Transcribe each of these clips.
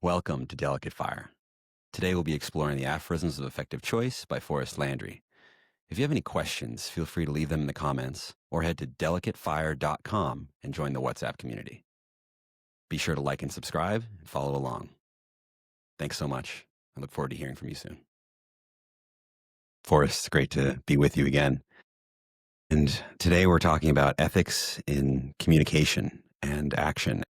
Welcome to Delicate Fire. Today we'll be exploring the aphorisms of effective choice by Forrest Landry. If you have any questions, feel free to leave them in the comments or head to delicatefire.com and join the WhatsApp community. Be sure to like and subscribe and follow along. Thanks so much. I look forward to hearing from you soon. Forrest, it's great to be with you again. And today we're talking about ethics in communication and action.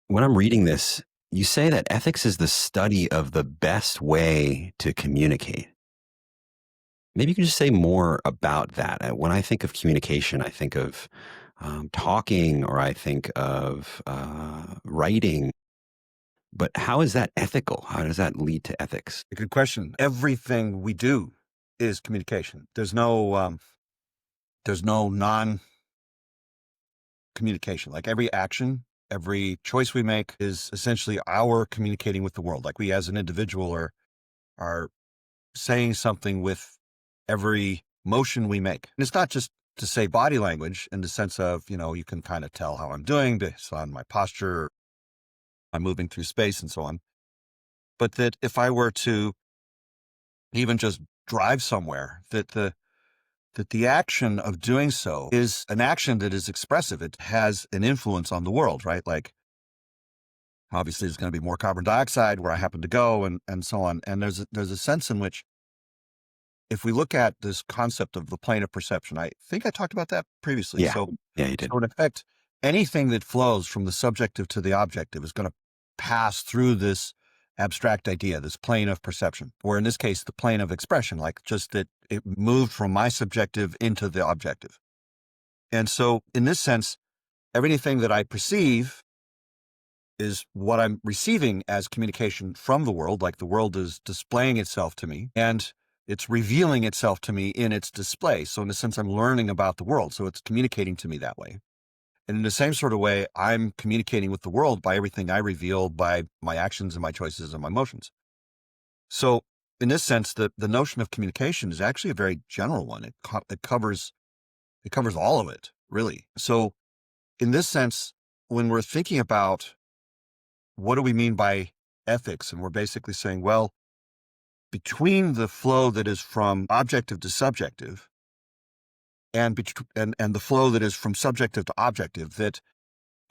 When I'm reading this, you say that ethics is the study of the best way to communicate. Maybe you can just say more about that. When I think of communication, I think of talking, or I think of writing. But how is that ethical? How does that lead to ethics? A good question. Everything we do is communication. There's no non-communication. Like every action, every choice we make is essentially our communicating with the world. Like we as an individual are saying something with every motion we make. And it's not just to say body language in the sense of, you can kind of tell how I'm doing based on my posture, I'm moving through space and so on. But that if I were to even just drive somewhere, that the action of doing so is an action that is expressive. It has an influence on the world, right? Like obviously there's going to be more carbon dioxide where I happen to go and so on. And there's a sense in which if we look at this concept of the plane of perception, I think I talked about that previously. Yeah, you did. So in effect, anything that flows from the subjective to the objective is going to pass through this abstract idea, this plane of perception, or in this case, the plane of expression, like just that it moved from my subjective into the objective. And so in this sense, everything that I perceive is what I'm receiving as communication from the world, like the world is displaying itself to me and it's revealing itself to me in its display. So in a sense, I'm learning about the world. So it's communicating to me that way. And in the same sort of way, I'm communicating with the world by everything I reveal, by my actions and my choices and my emotions. So in this sense, the notion of communication is actually a very general one. It covers all of it, really. So in this sense, when we're thinking about what do we mean by ethics, and we're basically saying, well, between the flow that is from objective to subjective and the flow that is from subjective to objective, that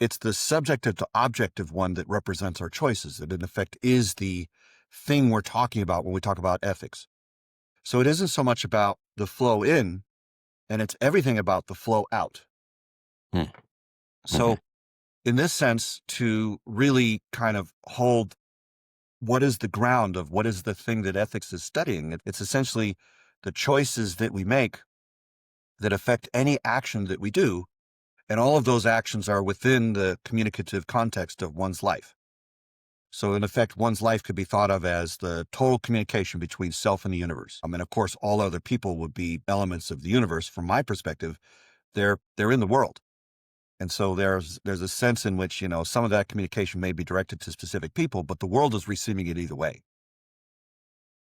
it's the subjective to objective one that represents our choices, that in effect is the thing we're talking about when we talk about ethics. So it isn't so much about the flow in, and it's everything about the flow out. So in this sense, to really kind of hold what is the ground of what is the thing that ethics is studying, it's essentially the choices that we make that affect any action that we do. And all of those actions are within the communicative context of one's life. So in effect, one's life could be thought of as the total communication between self and the universe. I mean, of course, all other people would be elements of the universe. From my perspective, they're in the world. And so there's a sense in which, some of that communication may be directed to specific people, but the world is receiving it either way.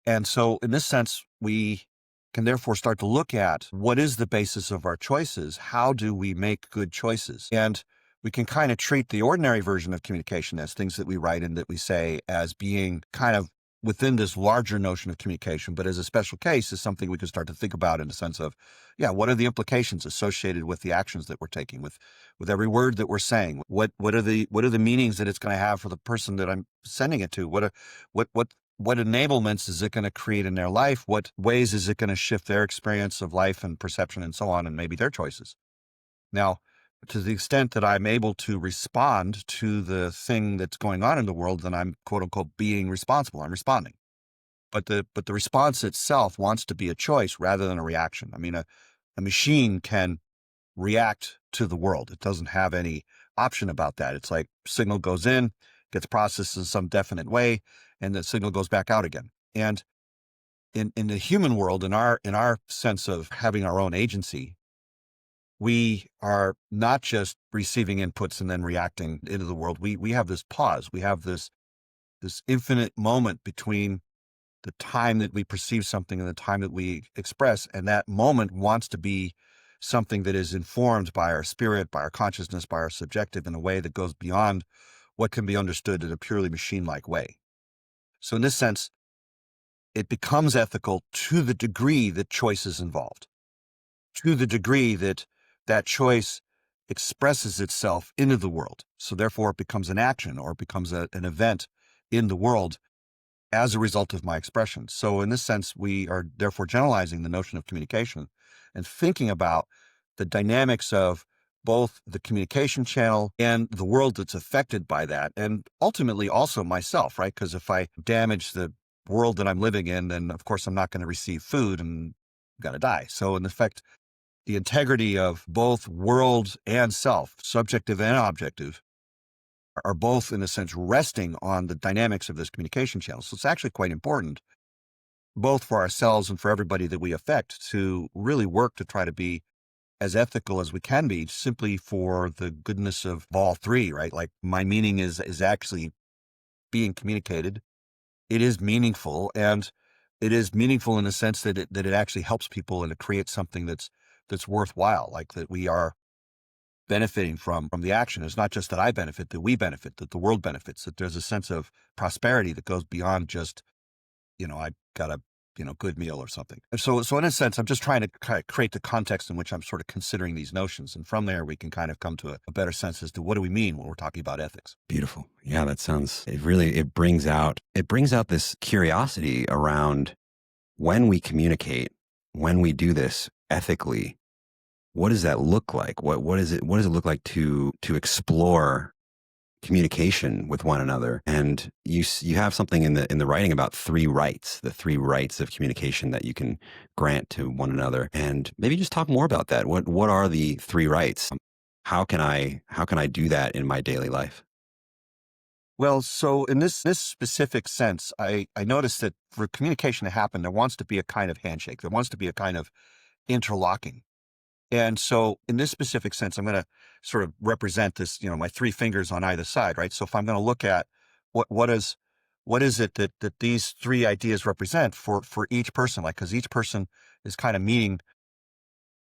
And so in this sense, we can therefore start to look at what is the basis of our choices? How do we make good choices? And we can kind of treat the ordinary version of communication as things that we write and that we say as being kind of within this larger notion of communication, but as a special case is something we can start to think about in the sense of, what are the implications associated with the actions that we're taking, with every word that we're saying? What are the meanings that it's going to have for the person that I'm sending it to? What enablements is it going to create in their life? What ways is it going to shift their experience of life and perception and so on, and maybe their choices? Now, to the extent that I'm able to respond to the thing that's going on in the world, then I'm quote unquote being responsible. I'm responding. But the response itself wants to be a choice rather than a reaction. I mean, a machine can react to the world. It doesn't have any option about that. It's like signal goes in, gets processed in some definite way, and the signal goes back out again. And in the human world, in our sense of having our own agency, we are not just receiving inputs and then reacting into the world. We have this pause. We have this infinite moment between the time that we perceive something and the time that we express. And that moment wants to be something that is informed by our spirit, by our consciousness, by our subjective in a way that goes beyond what can be understood in a purely machine-like way. So in this sense, it becomes ethical to the degree that choice is involved, to the degree that that choice expresses itself into the world. So therefore it becomes an action, or it becomes an event in the world as a result of my expression. So in this sense, we are therefore generalizing the notion of communication and thinking about the dynamics of both the communication channel and the world that's affected by that. And ultimately also myself, right? Because if I damage the world that I'm living in, then of course I'm not going to receive food and I'm going to die. So in effect, the integrity of both world and self, subjective and objective, are both in a sense resting on the dynamics of this communication channel. So it's actually quite important, both for ourselves and for everybody that we affect, to really work to try to be as ethical as we can be, simply for the goodness of all three, right? Like, my meaning is actually being communicated. It is meaningful, and it is meaningful in the sense that it actually helps people and it creates something that's worthwhile, like that we are benefiting from the action. It's not just that I benefit, that we benefit, that the world benefits, that there's a sense of prosperity that goes beyond just, I got a, good meal or something. And so in a sense, I'm just trying to kind of create the context in which I'm sort of considering these notions. And from there, we can kind of come to a better sense as to what do we mean when we're talking about ethics. Beautiful. Yeah, it brings out this curiosity around when we communicate, when we do this ethically. What does that look like? What does it look like to explore communication with one another? And you have something in the writing about the three rights of communication that you can grant to one another. And maybe just talk more about that. What are the three rights? How can I do that in my daily life? Well, so in this specific sense, I noticed that for communication to happen, there wants to be a kind of handshake. There wants to be a kind of interlocking. And so in this specific sense, I'm going to sort of represent this, my three fingers on either side, right? So if I'm going to look at what is it that these three ideas represent for each person, like, because each person is kind of meeting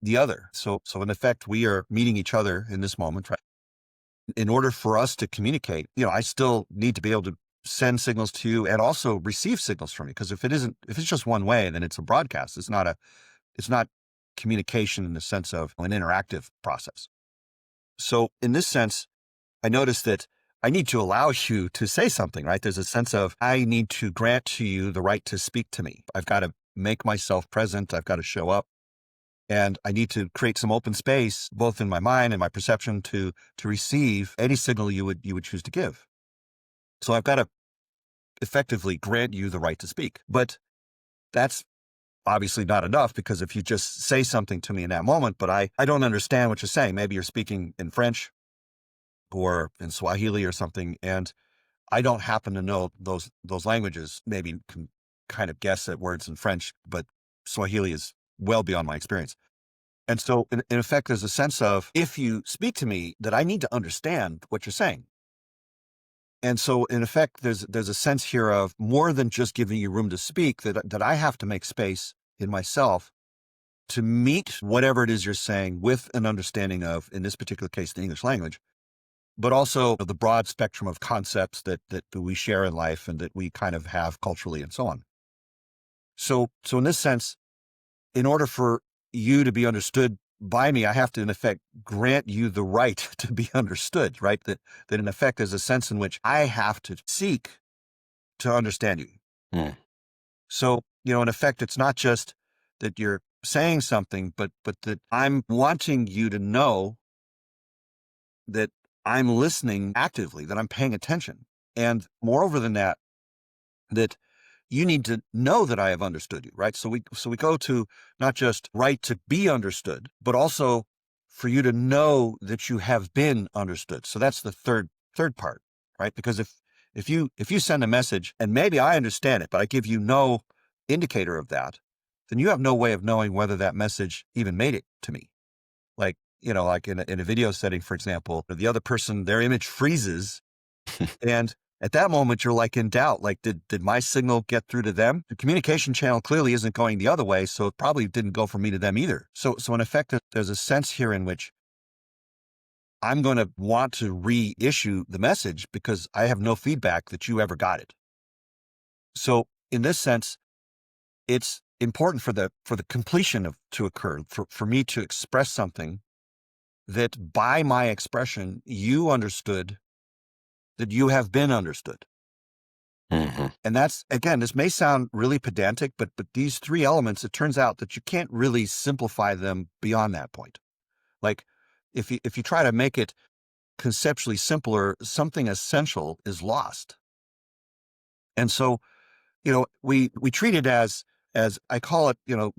the other. So in effect, we are meeting each other in this moment, right? In order for us to communicate, I still need to be able to send signals to you and also receive signals from you. Because if it's just one way, then it's a broadcast. It's not communication in the sense of an interactive process. So in this sense, I noticed that I need to allow you to say something, right? There's a sense of, I need to grant to you the right to speak to me. I've got to make myself present. I've got to show up, and I need to create some open space, both in my mind and my perception, to receive any signal you would choose to give. So I've got to effectively grant you the right to speak. But that's obviously not enough, because if you just say something to me in that moment, but I don't understand what you're saying, maybe you're speaking in French or in Swahili or something, and I don't happen to know those languages, maybe can kind of guess at words in French, but Swahili is well beyond my experience. And so in effect, there's a sense of, if you speak to me, that I need to understand what you're saying. And so in effect, there's a sense here of more than just giving you room to speak, that I have to make space in myself to meet whatever it is you're saying with an understanding of, in this particular case, the English language, but also the broad spectrum of concepts that we share in life and that we kind of have culturally and so on. So in this sense, in order for you to be understood by me, I have to, in effect, grant you the right to be understood, right? That in effect, there's a sense in which I have to seek to understand you. Mm. So, in effect, it's not just that you're saying something, but that I'm wanting you to know that I'm listening actively, that I'm paying attention. And moreover than that, that you need to know that I have understood you, right? So we go to not just right to be understood, but also for you to know that you have been understood. So that's the third part, right? Because if you send a message and maybe I understand it, but I give you no indicator of that, then you have no way of knowing whether that message even made it to me. Like, like in a video setting, for example, the other person, their image freezes, and at that moment, you're like in doubt, like, did my signal get through to them? The communication channel clearly isn't going the other way, so it probably didn't go from me to them either. So in effect, there's a sense here in which I'm going to want to reissue the message because I have no feedback that you ever got it. So in this sense, it's important for the completion to occur, for me to express something that by my expression, you understood that you have been understood. Mm-hmm. And that's, again, this may sound really pedantic, but these three elements, it turns out that you can't really simplify them beyond that point. Like if you try to make it conceptually simpler, something essential is lost. And so, we treat it as I call it,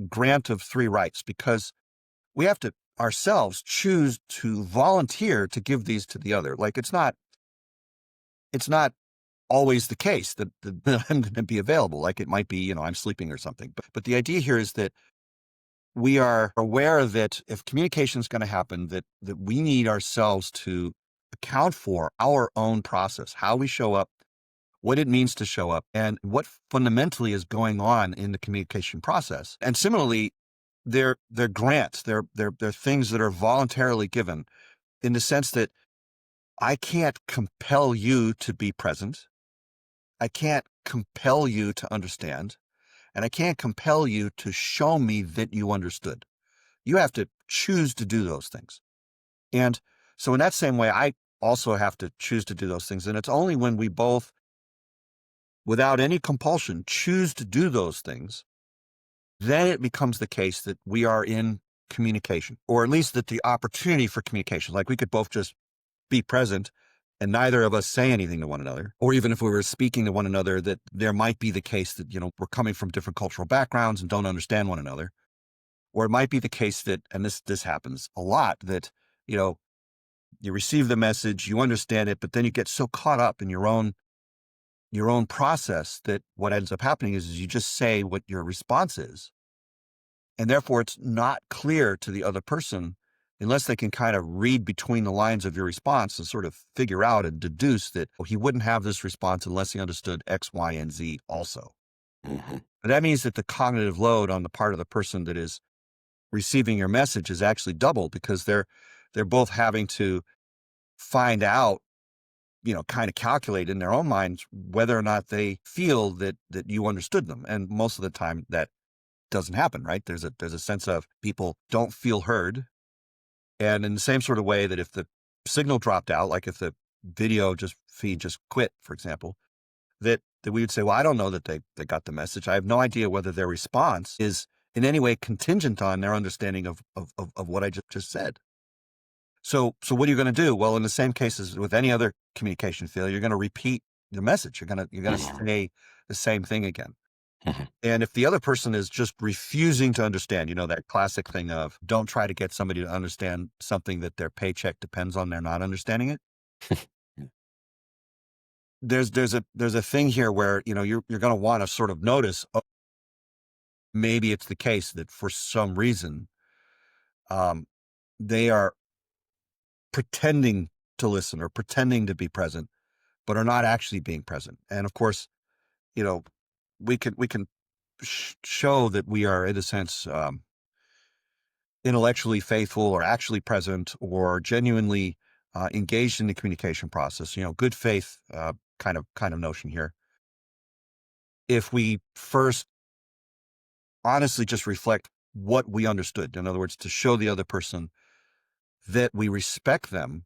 grant of three rights, because we have to ourselves choose to volunteer to give these to the other. Like it's not always the case that I'm going to be available. Like it might be, I'm sleeping or something. But the idea here is that we are aware that if communication is going to happen, that we need ourselves to account for our own process, how we show up, what it means to show up, and what fundamentally is going on in the communication process. And similarly, they're grants, they're things that are voluntarily given, in the sense that I can't compel you to be present. I can't compel you to understand, and I can't compel you to show me that you understood. You have to choose to do those things. And so in that same way, I also have to choose to do those things. And it's only when we both, without any compulsion, choose to do those things, then it becomes the case that we are in communication, or at least that the opportunity for communication, like we could both just be present and neither of us say anything to one another. Or even if we were speaking to one another, that there might be the case that, we're coming from different cultural backgrounds and don't understand one another. Or it might be the case that, and this happens a lot, that, you receive the message, you understand it, but then you get so caught up in your own process that what ends up happening is you just say what your response is. And therefore it's not clear to the other person, unless they can kind of read between the lines of your response and sort of figure out and deduce that he wouldn't have this response unless he understood X, Y, and Z also. Mm-hmm. But that means that the cognitive load on the part of the person that is receiving your message is actually double, because they're both having to find out, kind of calculate in their own minds whether or not they feel that you understood them. And most of the time that doesn't happen, right? There's a sense of people don't feel heard. And in the same sort of way that if the signal dropped out, like if the video feed just quit, for example, that we would say, well, I don't know that they got the message. I have no idea whether their response is in any way contingent on their understanding of what I just said. So what are you going to do? Well, in the same case as with any other communication failure, you're going to repeat the message. You're going to Mm-hmm. say the same thing again. Mm-hmm. And if the other person is just refusing to understand, that classic thing of don't try to get somebody to understand something that their paycheck depends on, they're not understanding it. There's a thing here where, you're going to want to sort of notice, oh, maybe it's the case that for some reason, they are pretending to listen or pretending to be present, but are not actually being present. And of course, we can show that we are, in a sense, intellectually faithful or actually present or genuinely engaged in the communication process. Good faith kind of notion here. If we first honestly just reflect what we understood, in other words, to show the other person that we respect them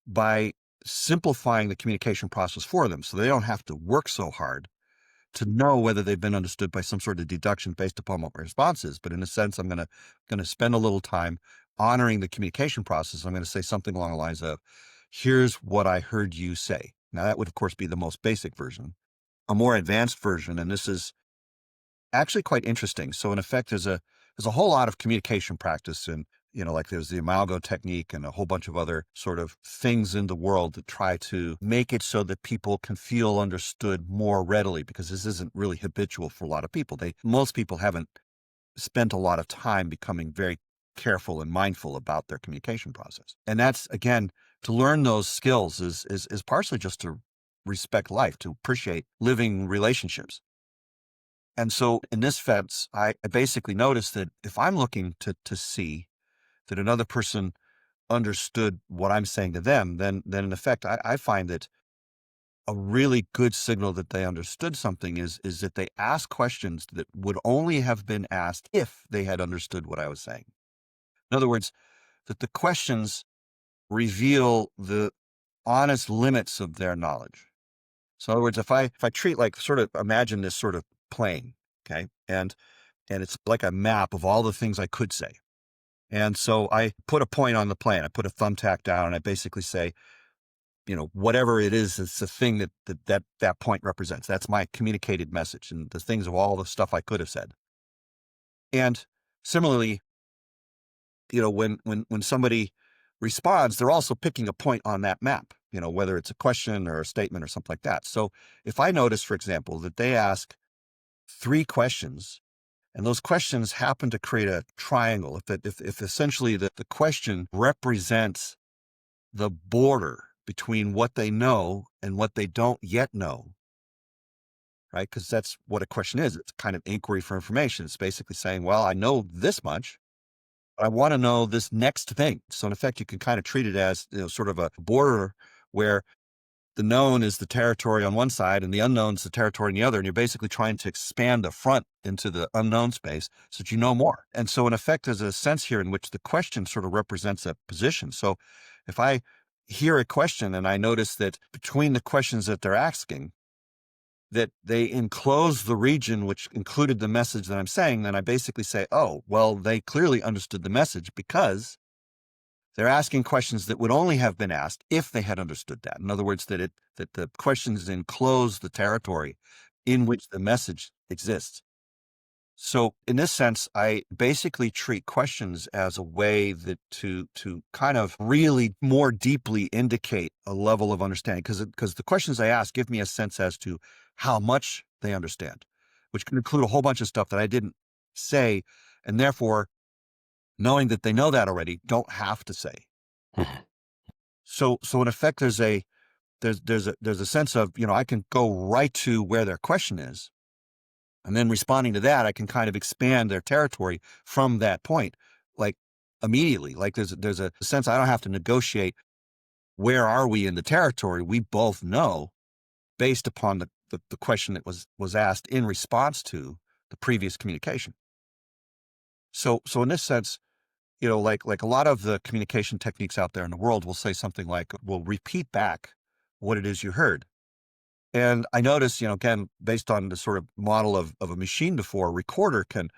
by simplifying the communication process for them so they don't have to work so hard to know whether they've been understood by some sort of deduction based upon what my response is. But in a sense, I'm going to spend a little time honoring the communication process. I'm going to say something along the lines of, here's what I heard you say. Now, that would, of course, be the most basic version. A more advanced version, and this is actually quite interesting. So in effect, there's a whole lot of communication practice, and like there's the Imago technique and a whole bunch of other sort of things in the world that try to make it so that people can feel understood more readily, because this isn't really habitual for a lot of people. Most people haven't spent a lot of time becoming very careful and mindful about their communication process. And that's, again, to learn those skills is partially just to respect life, to appreciate living relationships. And so in this sense, I basically noticed that if I'm looking to see that another person understood what I'm saying to them, then in effect, I find that a really good signal that they understood something is that they ask questions that would only have been asked if they had understood what I was saying. In other words, that the questions reveal the honest limits of their knowledge. So in other words, if I treat like sort of imagine this sort of plane, okay, and it's like a map of all the things I could say. And so I put a point on the plane. I put a thumbtack down, and I basically say, whatever it is, it's the thing that point represents. That's my communicated message, and the things of all the stuff I could have said. And similarly, when somebody responds, they're also picking a point on that map, whether it's a question or a statement or something like that. So if I notice, for example, that they ask 3 questions, and those questions happen to create a triangle, if essentially the question represents the border between what they know and what they don't yet know, right? Because that's what a question is. It's kind of inquiry for information. It's basically saying, well, I know this much, but I want to know this next thing. So in effect, you can kind of treat it as, sort of a border where the known is the territory on one side and the unknown is the territory on the other. And you're basically trying to expand the front into the unknown space so that you know more. And so in effect, there's a sense here in which the question sort of represents a position. So if I hear a question and I notice that between the questions that they're asking, that they enclose the region which included the message that I'm saying, then I basically say, oh, well, they clearly understood the message because they're asking questions that would only have been asked if they had understood that. In other words, that the questions enclose the territory in which the message exists. So in this sense, I basically treat questions as a way that to kind of really more deeply indicate a level of understanding, because the questions I ask give me a sense as to how much they understand, which can include a whole bunch of stuff that I didn't say, and therefore, knowing that they know that already, don't have to say. Mhm. So in effect, there's a sense of, I can go right to where their question is. And then responding to that, I can kind of expand their territory from that point, like immediately. Like there's a sense I don't have to negotiate where are we in the territory. We both know based upon the question that was asked in response to the previous communication. So in this sense, like a lot of the communication techniques out there in the world will say something like, "Will repeat back what it is you heard." And I notice, again, based on the sort of model of a machine before, a recorder can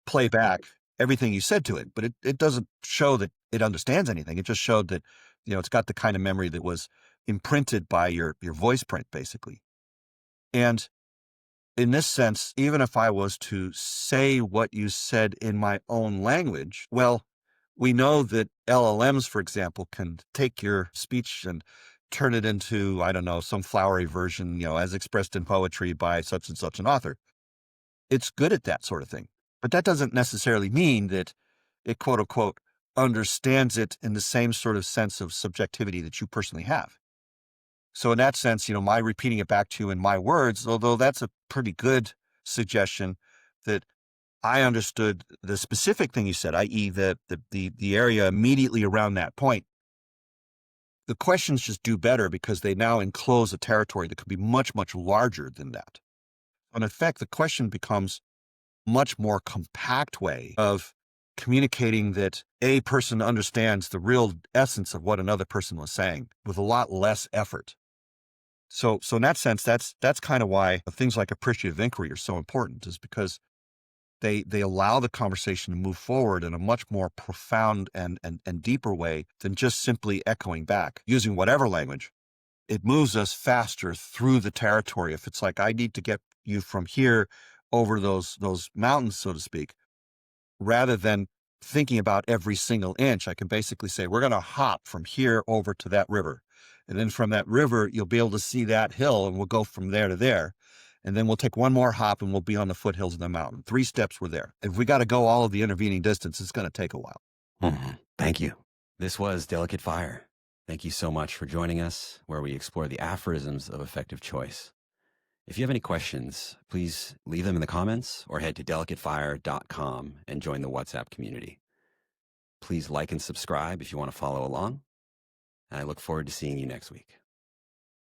play back everything you said to it, but it doesn't show that it understands anything. It just showed that, it's got the kind of memory that was imprinted by your voice print, basically. And in this sense, even if I was to say what you said in my own language, well, we know that LLMs, for example, can take your speech and turn it into, I don't know, some flowery version, as expressed in poetry by such and such an author. It's good at that sort of thing. But that doesn't necessarily mean that it, quote unquote, understands it in the same sort of sense of subjectivity that you personally have. So in that sense, my repeating it back to you in my words, although that's a pretty good suggestion that I understood the specific thing you said, i.e. the area immediately around that point, the questions just do better because they now enclose a territory that could be much, much larger than that. In effect, the question becomes much more compact way of communicating that a person understands the real essence of what another person was saying with a lot less effort. So in that sense, that's kind of why things like appreciative inquiry are so important, is because they allow the conversation to move forward in a much more profound and deeper way than just simply echoing back using whatever language. It moves us faster through the territory. If it's like, I need to get you from here over those mountains, so to speak, rather than thinking about every single inch, I can basically say, we're going to hop from here over to that river. And then from that river, you'll be able to see that hill, and we'll go from there to there. And then we'll take one more hop and we'll be on the foothills of the mountain. 3 steps, we're there. If we got to go all of the intervening distance, it's going to take a while. Mhm. Thank you. This was Delicate Fire. Thank you so much for joining us, where we explore the aphorisms of effective choice. If you have any questions, please leave them in the comments or head to delicatefire.com and join the WhatsApp community. Please like and subscribe if you want to follow along. And I look forward to seeing you next week.